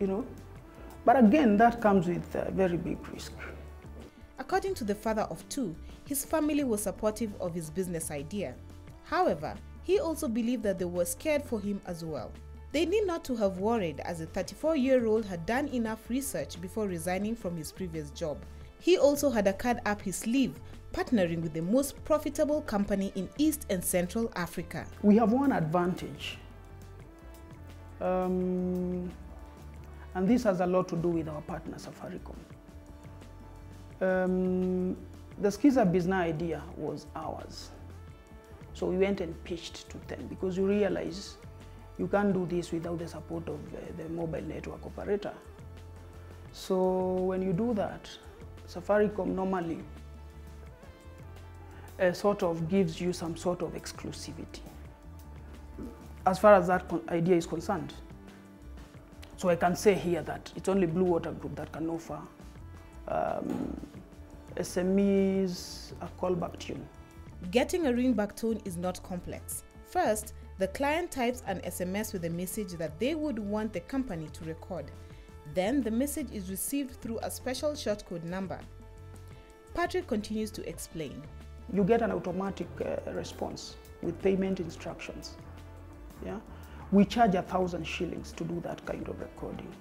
you know. But again, that comes with a very big risk. According to the father of two, his family was supportive of his business idea. However, he also believed that they were scared for him as well. They need not to have worried, as the 34-year-old had done enough research before resigning from his previous job. He also had a card up his sleeve, partnering with the most profitable company in East and Central Africa. We have one advantage, and this has a lot to do with our partner Safaricom. The skiza business idea was ours. So we went and pitched to them because you realize you can't do this without the support of the mobile network operator. So when you do that, Safaricom normally sort of gives you some sort of exclusivity as far as that idea is concerned. So I can say here that it's only Blue Water Group that can offer SMEs a callback tune. Getting a ringback tone is not complex. First, the client types an SMS with a message that they would want the company to record. Then the message is received through a special shortcode number. Patrick continues to explain. You get an automatic response with payment instructions. Yeah? We charge 1,000 shillings to do that kind of recording,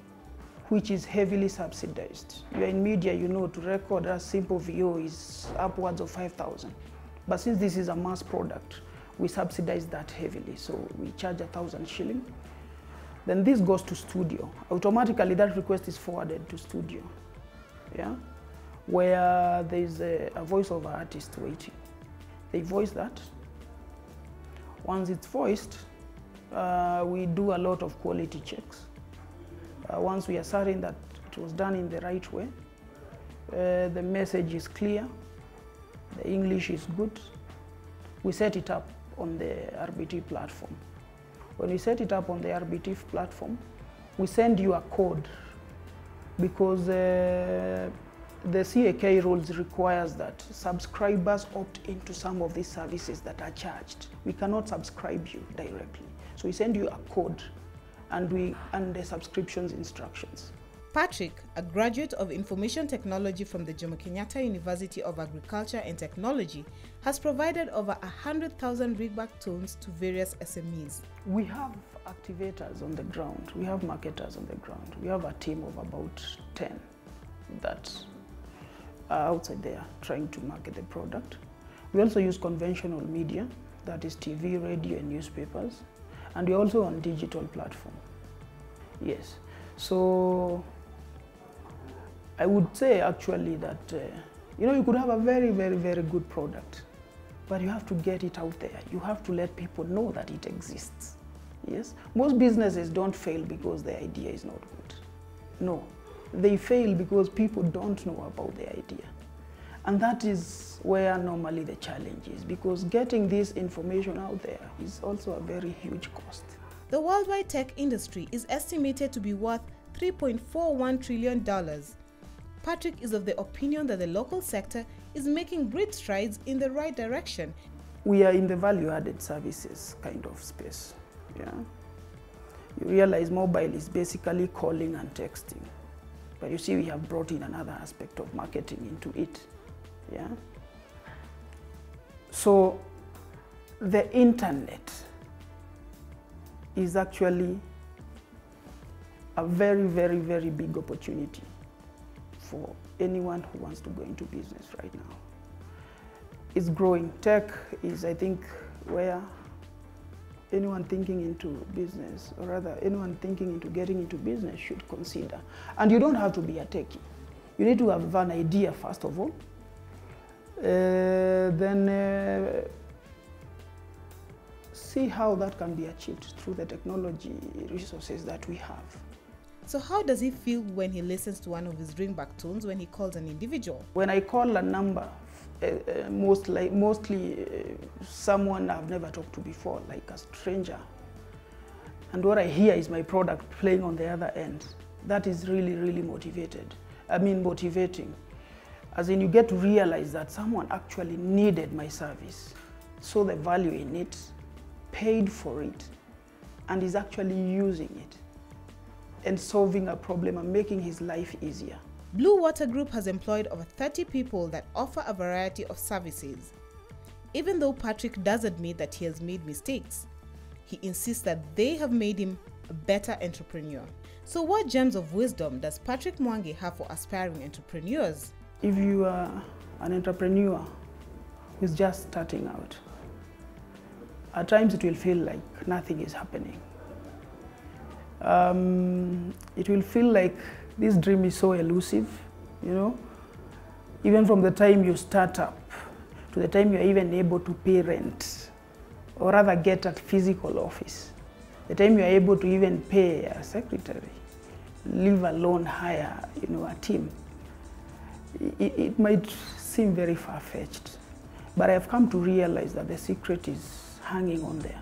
which is heavily subsidized. You're in media, you know, to record a simple VO is upwards of 5,000. But since this is a mass product, we subsidize that heavily. So we charge 1,000 shillings. Then this goes to studio. Automatically that request is forwarded to studio, yeah? Where there's a voiceover artist waiting. They voice that. Once it's voiced, we do a lot of quality checks. Once we are certain that it was done in the right way, the message is clear, the English is good, we set it up on the RBT platform. When we set it up on the RBT platform, we send you a code because the CAK rules requires that subscribers opt into some of these services that are charged. We cannot subscribe you directly. So we send you a code and the subscriptions instructions. Patrick, a graduate of information technology from the Jomo Kenyatta University of Agriculture and Technology, has provided over 100,000 ringback tones to various SMEs. We have activators on the ground. We have marketers on the ground. We have a team of about 10 that are outside there trying to market the product. We also use conventional media, that is TV, radio, and newspapers. And we're also on digital platform. Yes. So I would say actually that, you know, you could have a very, very, very good product, but you have to get it out there. You have to let people know that it exists. Yes. Most businesses don't fail because the idea is not good. No. They fail because people don't know about the idea. And that is where normally the challenge is, because getting this information out there is also a very huge cost. The worldwide tech industry is estimated to be worth $3.41 trillion. Patrick is of the opinion that the local sector is making great strides in the right direction. We are in the value-added services kind of space. Yeah? You realize mobile is basically calling and texting. But you see, we have brought in another aspect of marketing into it. Yeah? So the internet is actually a very, very, very big opportunity for anyone who wants to go into business right now. It's growing. Tech is, I think, where anyone thinking into business, or rather anyone thinking into getting into business, should consider. And you don't have to be a techie. You need to have an idea first of all. Then see how that can be achieved through the technology resources that we have. So how does he feel when he listens to one of his ringback tones when he calls an individual? When I call a number, mostly someone I've never talked to before, like a stranger, and what I hear is my product playing on the other end, that is really, really motivating. As in, you get to realize that someone actually needed my service, saw the value in it, paid for it, and is actually using it. and solving a problem and making his life easier. Blue Water Group has employed over 30 people that offer a variety of services. Even though Patrick does admit that he has made mistakes, he insists that they have made him a better entrepreneur. So what gems of wisdom does Patrick Mwangi have for aspiring entrepreneurs? If you are an entrepreneur who's just starting out, at times it will feel like nothing is happening. It will feel like this dream is so elusive, you know. Even from the time you start up to the time you're even able to pay rent, or rather get a physical office, the time you're able to even pay a secretary, leave alone hire, a team, it might seem very far-fetched. But I've come to realize that the secret is hanging on there.